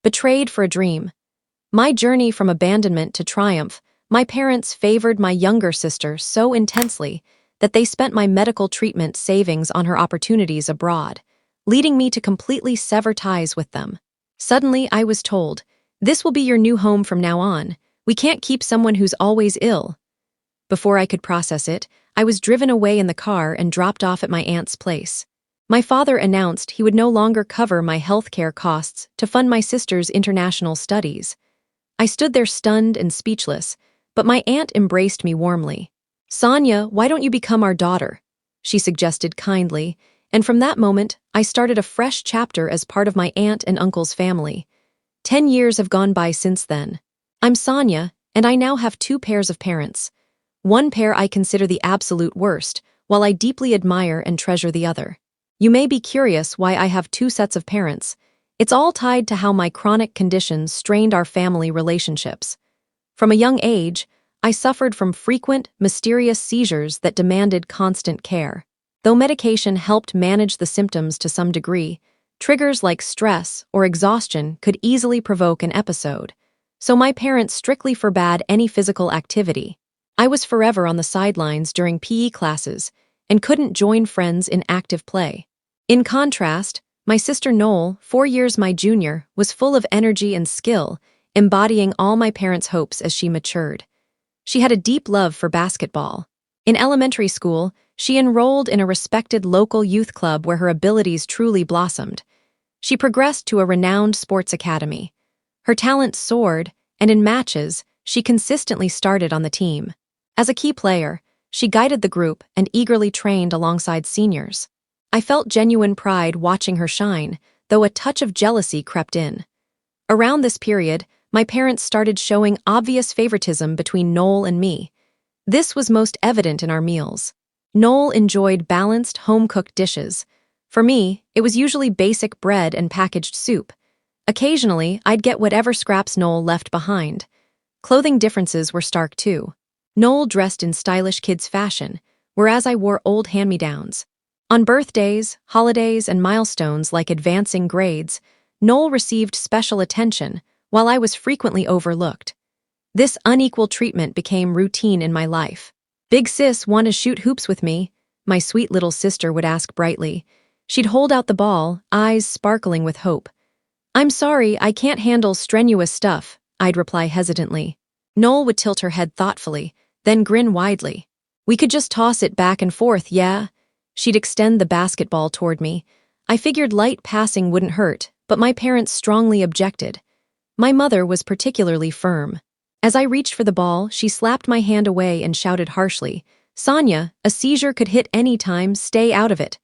Betrayed for a dream. My journey from abandonment to triumph, my parents favored my younger sister so intensely that they spent my medical treatment savings on her opportunities abroad, leading me to completely sever ties with them. Suddenly, I was told, "This will be your new home from now on. We can't keep someone who's always ill." Before I could process it, I was driven away in the car and dropped off at my aunt's place. My father announced he would no longer cover my healthcare costs to fund my sister's international studies. I stood there stunned and speechless, but my aunt embraced me warmly. "Sonia, why don't you become our daughter?" she suggested kindly, and from that moment, I started a fresh chapter as part of my aunt and uncle's family. 10 years have gone by since then. I'm Sonia, and I now have 2 pairs of parents. One pair I consider the absolute worst, while I deeply admire and treasure the other. You may be curious why I have 2 sets of parents. It's all tied to how my chronic conditions strained our family relationships. From a young age, I suffered from frequent, mysterious seizures that demanded constant care. Though medication helped manage the symptoms to some degree, triggers like stress or exhaustion could easily provoke an episode. So my parents strictly forbade any physical activity. I was forever on the sidelines during PE classes and couldn't join friends in active play. In contrast, my sister Noel, 4 years my junior, was full of energy and skill, embodying all my parents' hopes as she matured. She had a deep love for basketball. In elementary school, she enrolled in a respected local youth club where her abilities truly blossomed. She progressed to a renowned sports academy. Her talent soared, and in matches, she consistently started on the team. As a key player, she guided the group and eagerly trained alongside seniors. I felt genuine pride watching her shine, though a touch of jealousy crept in. Around this period, my parents started showing obvious favoritism between Noel and me. This was most evident in our meals. Noel enjoyed balanced, home-cooked dishes. For me, it was usually basic bread and packaged soup. Occasionally, I'd get whatever scraps Noel left behind. Clothing differences were stark too. Noel dressed in stylish kids' fashion, whereas I wore old hand-me-downs. On birthdays, holidays, and milestones like advancing grades, Noel received special attention, while I was frequently overlooked. This unequal treatment became routine in my life. "Big sis, want to shoot hoops with me?" my sweet little sister would ask brightly. She'd hold out the ball, eyes sparkling with hope. "I'm sorry, I can't handle strenuous stuff," I'd reply hesitantly. Noel would tilt her head thoughtfully, then grin widely. "We could just toss it back and forth, yeah?" She'd extend the basketball toward me. I figured light passing wouldn't hurt, but my parents strongly objected. My mother was particularly firm. As I reached for the ball, she slapped my hand away and shouted harshly, "Sonia, a seizure could hit any time, stay out of it."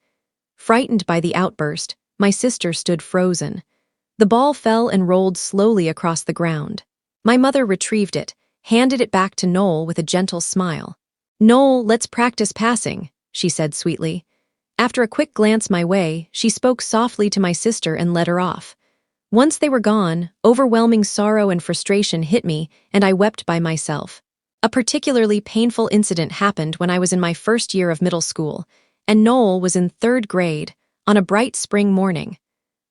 Frightened by the outburst, my sister stood frozen. The ball fell and rolled slowly across the ground. My mother retrieved it, handed it back to Noel with a gentle smile. "Noel, let's practice passing," she said sweetly. After a quick glance my way, she spoke softly to my sister and led her off. Once they were gone, overwhelming sorrow and frustration hit me, and I wept by myself. A particularly painful incident happened when I was in my first year of middle school, and Noel was in 3rd grade, on a bright spring morning.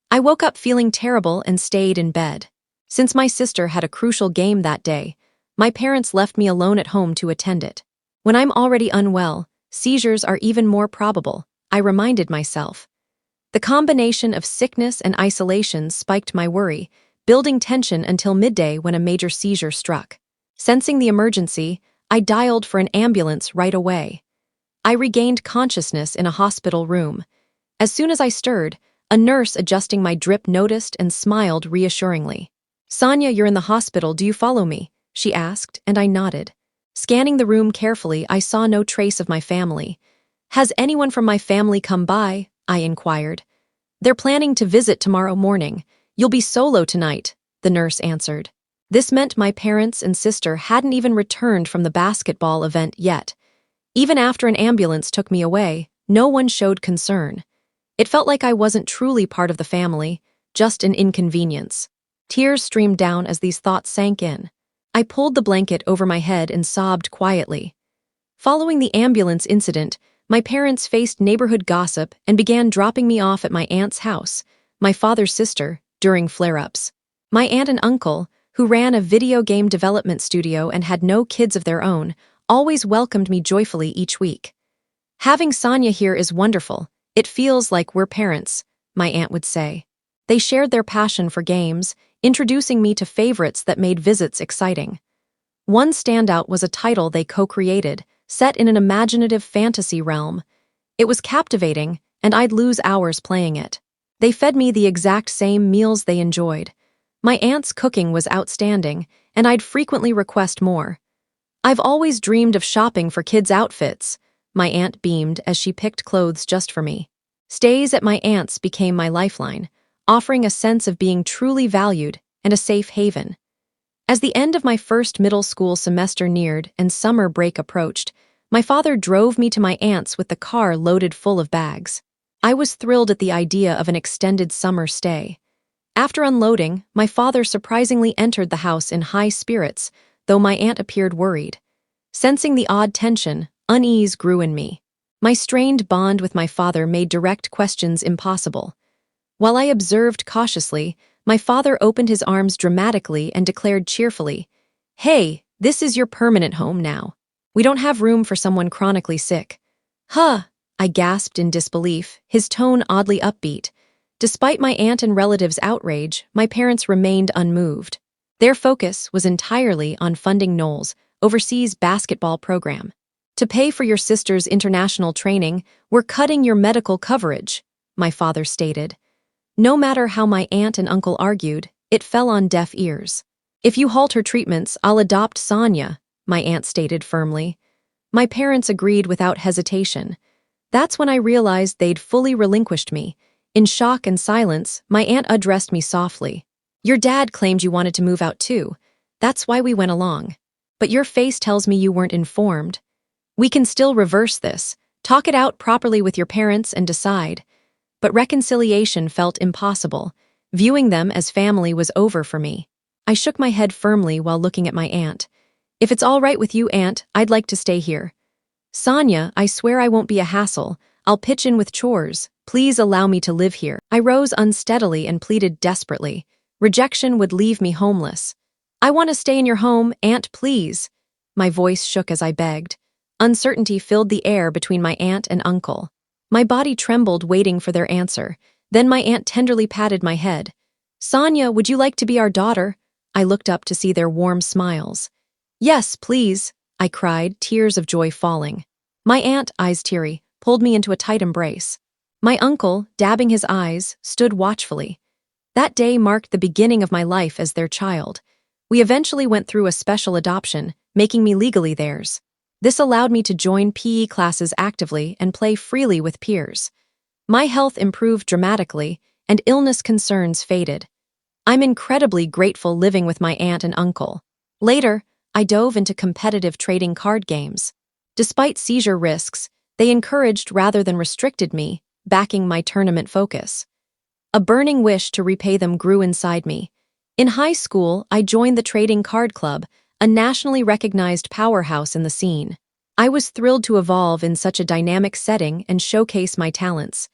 I woke up feeling terrible and stayed in bed. Since my sister had a crucial game that day, my parents left me alone at home to attend it. When I'm already unwell, seizures are even more probable, I reminded myself. The combination of sickness and isolation spiked my worry, building tension until midday when a major seizure struck. Sensing the emergency, I dialed for an ambulance right away. I regained consciousness in a hospital room. As soon as I stirred, a nurse adjusting my drip noticed and smiled reassuringly. "Sonia, you're in the hospital, do you follow me?" she asked, and I nodded. Scanning the room carefully, I saw no trace of my family. "Has anyone from my family come by?" I inquired. "They're planning to visit tomorrow morning. You'll be solo tonight," the nurse answered. This meant my parents and sister hadn't even returned from the basketball event yet. Even after an ambulance took me away, no one showed concern. It felt like I wasn't truly part of the family, just an inconvenience. Tears streamed down as these thoughts sank in. I pulled the blanket over my head and sobbed quietly. Following the ambulance incident, my parents faced neighborhood gossip and began dropping me off at my aunt's house, my father's sister, during flare-ups. My aunt and uncle, who ran a video game development studio and had no kids of their own, always welcomed me joyfully each week. "Having Sonia here is wonderful. It feels like we're parents," my aunt would say. They shared their passion for games, introducing me to favorites that made visits exciting. One standout was a title they co-created, set in an imaginative fantasy realm. It was captivating, and I'd lose hours playing it. They fed me the exact same meals they enjoyed. My aunt's cooking was outstanding, and I'd frequently request more. "I've always dreamed of shopping for kids' outfits," my aunt beamed as she picked clothes just for me. Stays at my aunt's became my lifeline, offering a sense of being truly valued and a safe haven. As the end of my first middle school semester neared and summer break approached, my father drove me to my aunt's with the car loaded full of bags. I was thrilled at the idea of an extended summer stay. After unloading, my father surprisingly entered the house in high spirits, though my aunt appeared worried. Sensing the odd tension, unease grew in me. My strained bond with my father made direct questions impossible. While I observed cautiously, my father opened his arms dramatically and declared cheerfully, "Hey, this is your permanent home now. We don't have room for someone chronically sick." "Huh," I gasped in disbelief, his tone oddly upbeat. Despite my aunt and relatives' outrage, my parents remained unmoved. Their focus was entirely on funding Noel's overseas basketball program. "To pay for your sister's international training, we're cutting your medical coverage," my father stated. No matter how my aunt and uncle argued, it fell on deaf ears. "If you halt her treatments, I'll adopt Sonia," my aunt stated firmly. My parents agreed without hesitation. That's when I realized they'd fully relinquished me. In shock and silence, my aunt addressed me softly. "Your dad claimed you wanted to move out too. That's why we went along. But your face tells me you weren't informed. We can still reverse this, talk it out properly with your parents and decide." But reconciliation felt impossible. Viewing them as family was over for me. I shook my head firmly while looking at my aunt. "If it's all right with you, Aunt, I'd like to stay here." "Sonia, I swear I won't be a hassle. I'll pitch in with chores. Please allow me to live here." I rose unsteadily and pleaded desperately. Rejection would leave me homeless. "I want to stay in your home, Aunt, please." My voice shook as I begged. Uncertainty filled the air between my aunt and uncle. My body trembled waiting for their answer. Then my aunt tenderly patted my head. "Sonia, would you like to be our daughter?" I looked up to see their warm smiles. "Yes, please," I cried, tears of joy falling. My aunt, eyes teary, pulled me into a tight embrace. My uncle, dabbing his eyes, stood watchfully. That day marked the beginning of my life as their child. We eventually went through a special adoption, making me legally theirs. This allowed me to join PE classes actively and play freely with peers. My health improved dramatically, and illness concerns faded. I'm incredibly grateful living with my aunt and uncle. Later, I dove into competitive trading card games. Despite seizure risks, they encouraged rather than restricted me, backing my tournament focus. A burning wish to repay them grew inside me. In high school, I joined the Trading Card Club, a nationally recognized powerhouse in the scene. I was thrilled to evolve in such a dynamic setting and showcase my talents.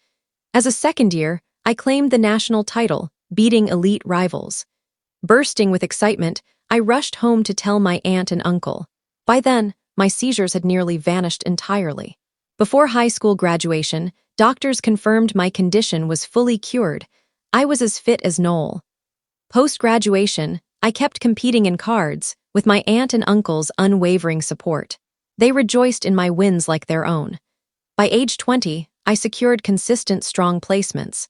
As a second year, I claimed the national title, beating elite rivals. Bursting with excitement, I rushed home to tell my aunt and uncle. By then, my seizures had nearly vanished entirely. Before high school graduation, doctors confirmed my condition was fully cured. I was as fit as Noel. Post-graduation, I kept competing in cards, with my aunt and uncle's unwavering support. They rejoiced in my wins like their own. By age 20, I secured consistent, strong placements.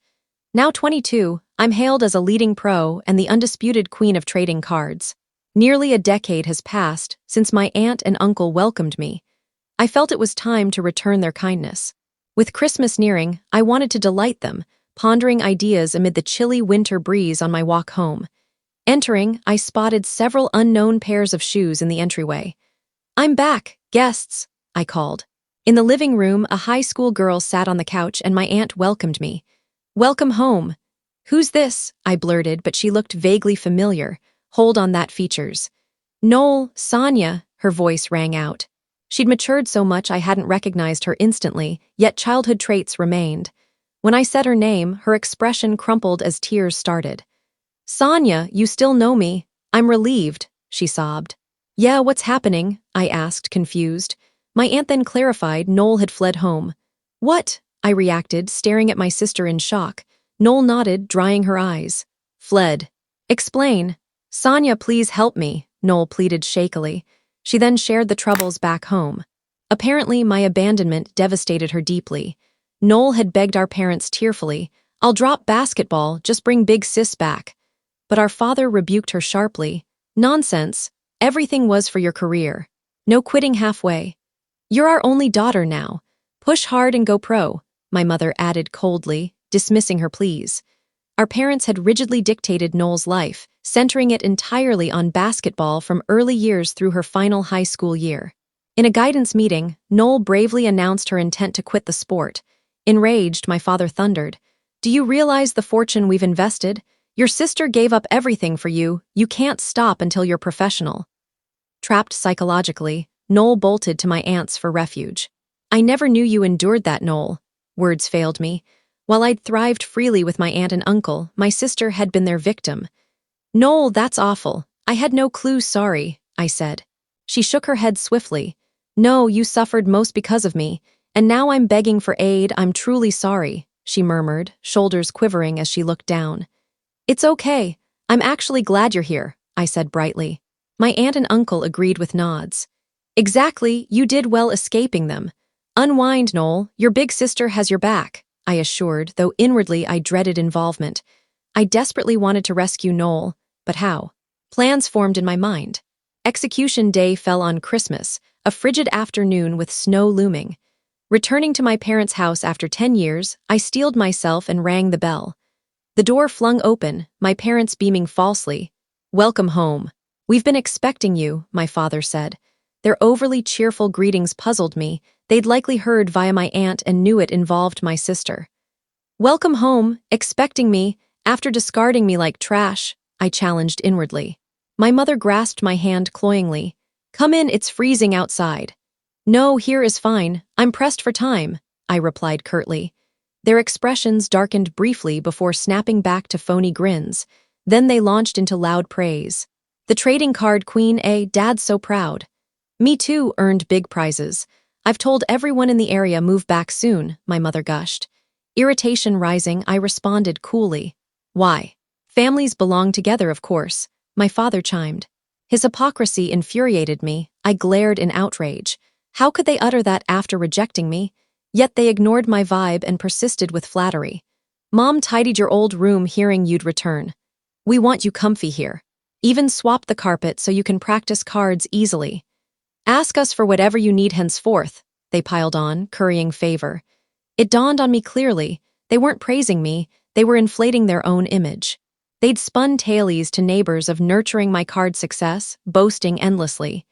Now 22, I'm hailed as a leading pro and the undisputed queen of trading cards. Nearly a decade has passed since my aunt and uncle welcomed me. I felt it was time to return their kindness. With Christmas nearing, I wanted to delight them, pondering ideas amid the chilly winter breeze on my walk home. Entering, I spotted several unknown pairs of shoes in the entryway. "I'm back, guests," I called. In the living room, a high school girl sat on the couch and my aunt welcomed me. "Welcome home." "Who's this?" I blurted, but she looked vaguely familiar. "Hold on that features." "Noel, Sonia," her voice rang out. She'd matured so much I hadn't recognized her instantly, yet childhood traits remained. When I said her name, her expression crumpled as tears started. "Sonia, you still know me. I'm relieved," she sobbed. "Yeah, what's happening?" I asked, confused. My aunt then clarified Noel had fled home. "What?" I reacted, staring at my sister in shock. Noel nodded, drying her eyes. "Fled." "Explain." "Sonia, please help me," Noel pleaded shakily. She then shared the troubles back home. Apparently, my abandonment devastated her deeply. Noel had begged our parents tearfully, "I'll drop basketball, just bring big sis back." But our father rebuked her sharply. "Nonsense. Everything was for your career. No quitting halfway. You're our only daughter now. Push hard and go pro," my mother added coldly, dismissing her pleas. Our parents had rigidly dictated Noel's life, centering it entirely on basketball from early years through her final high school year. In a guidance meeting, Noel bravely announced her intent to quit the sport. Enraged, my father thundered, "Do you realize the fortune we've invested? Your sister gave up everything for you. You can't stop until you're professional." Trapped psychologically, Noel bolted to my aunt's for refuge. "I never knew you endured that, Noel." Words failed me. While I'd thrived freely with my aunt and uncle, my sister had been their victim. "Noel, that's awful. I had no clue, sorry," I said. She shook her head swiftly. "No, you suffered most because of me, and now I'm begging for aid. I'm truly sorry," she murmured, shoulders quivering as she looked down. "It's okay. I'm actually glad you're here," I said brightly. My aunt and uncle agreed with nods. "Exactly, you did well escaping them. Unwind, Noel. Your big sister has your back," I assured, though inwardly I dreaded involvement. I desperately wanted to rescue Noel, but how? Plans formed in my mind. Execution day fell on Christmas, a frigid afternoon with snow looming. Returning to my parents' house after 10 years, I steeled myself and rang the bell. The door flung open, my parents beaming falsely. "Welcome home. We've been expecting you," my father said. Their overly cheerful greetings puzzled me. They'd likely heard via my aunt and knew it involved my sister. "Welcome home, expecting me, after discarding me like trash," I challenged inwardly. My mother grasped my hand cloyingly. "Come in, it's freezing outside." "No, here is fine. I'm pressed for time," I replied curtly. Their expressions darkened briefly before snapping back to phony grins. Then they launched into loud praise. "The trading card queen, Dad's so proud." "Me too, earned big prizes. I've told everyone in the area move back soon," my mother gushed. Irritation rising, I responded coolly. "Why?" "Families belong together, of course," my father chimed. His hypocrisy infuriated me. I glared in outrage. How could they utter that after rejecting me? Yet they ignored my vibe and persisted with flattery. "Mom tidied your old room hearing you'd return. We want you comfy here. Even swap the carpet so you can practice cards easily. Ask us for whatever you need henceforth," they piled on, currying favor. It dawned on me clearly, they weren't praising me, they were inflating their own image. They'd spun tailies to neighbors of nurturing my card success, boasting endlessly.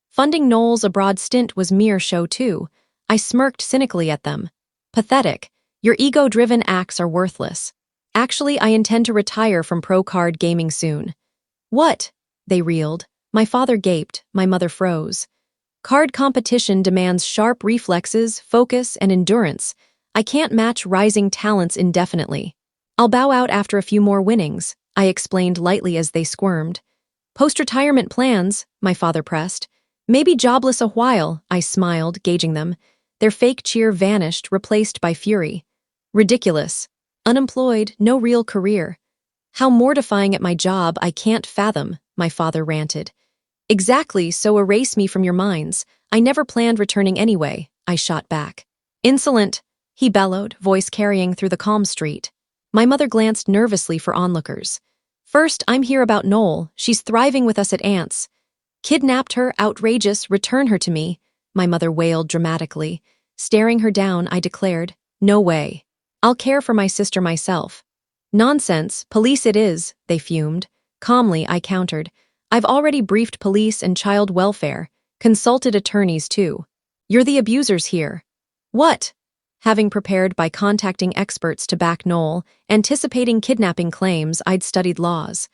Funding Noel's abroad stint was mere show too. I smirked cynically at them. "Pathetic. Your ego-driven acts are worthless. Actually, I intend to retire from pro card gaming soon." "What?" they reeled. My father gaped, my mother froze. "Card competition demands sharp reflexes, focus, and endurance. I can't match rising talents indefinitely. I'll bow out after a few more winnings," I explained lightly as they squirmed. "Post-retirement plans," my father pressed. "Maybe jobless a while," I smiled, gauging them. Their fake cheer vanished, replaced by fury. "Ridiculous. Unemployed, no real career. How mortifying at my job, I can't fathom," my father ranted. "Exactly, so erase me from your minds. I never planned returning anyway," I shot back. "Insolent," he bellowed, voice carrying through the calm street. My mother glanced nervously for onlookers. "First, I'm here about Noel. She's thriving with us at Aunt's." "Kidnapped her, outrageous, return her to me," my mother wailed dramatically. Staring her down, I declared, "No way. I'll care for my sister myself." "Nonsense, police it is," they fumed. Calmly, I countered, "I've already briefed police and child welfare, consulted attorneys too. You're the abusers here." "What?" Having prepared by contacting experts to back Noel, anticipating kidnapping claims, I'd studied laws.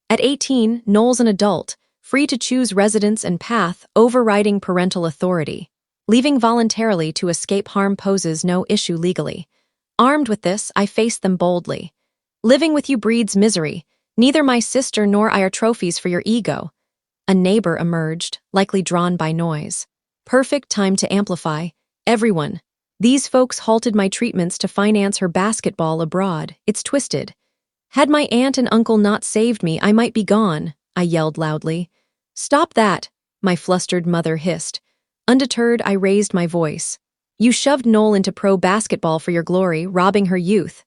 At 18, Noel's an adult, free to choose residence and path, overriding parental authority. Leaving voluntarily to escape harm poses no issue legally. Armed with this, I faced them boldly. "Living with you breeds misery. Neither my sister nor I are trophies for your ego. A neighbor emerged, likely drawn by noise. Perfect time to amplify. Everyone. These folks halted my treatments to finance her basketball abroad. It's twisted. Had my aunt and uncle not saved me, I might be gone, I yelled loudly. Stop that, my flustered mother hissed. Undeterred, I raised my voice. You shoved Noel into pro basketball for your glory, robbing her youth.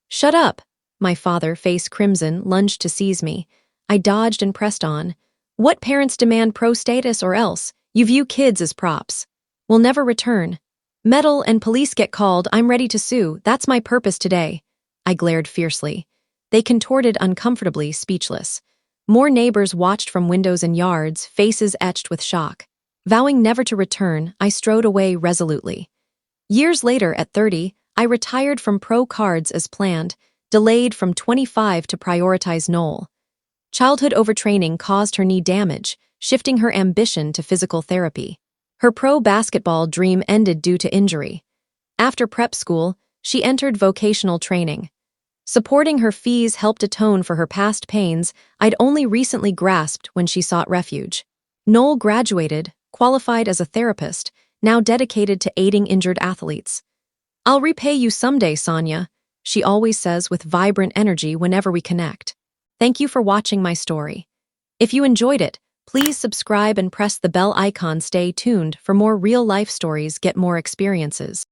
Shut up, my father, face crimson, lunged to seize me. I dodged and pressed on. What parents demand pro status or else? You view kids as props. We'll never return. Meddle and police get called, I'm ready to sue. That's my purpose today. I glared fiercely. They contorted uncomfortably, speechless. More neighbors watched from windows and yards, faces etched with shock. Vowing never to return, I strode away resolutely. Years later, at 30, I retired from pro cards as planned, delayed from 25 to prioritize Noel. Childhood overtraining caused her knee damage, shifting her ambition to physical therapy. Her pro basketball dream ended due to injury. After prep school, she entered vocational training. Supporting her fees helped atone for her past pains I'd only recently grasped when she sought refuge. Noel graduated, qualified as a therapist, now dedicated to aiding injured athletes. I'll repay you someday, Sonia, she always says with vibrant energy whenever we connect. Thank you for watching my story. If you enjoyed it, please subscribe and press the bell icon. Stay tuned for more real-life stories, get more experiences.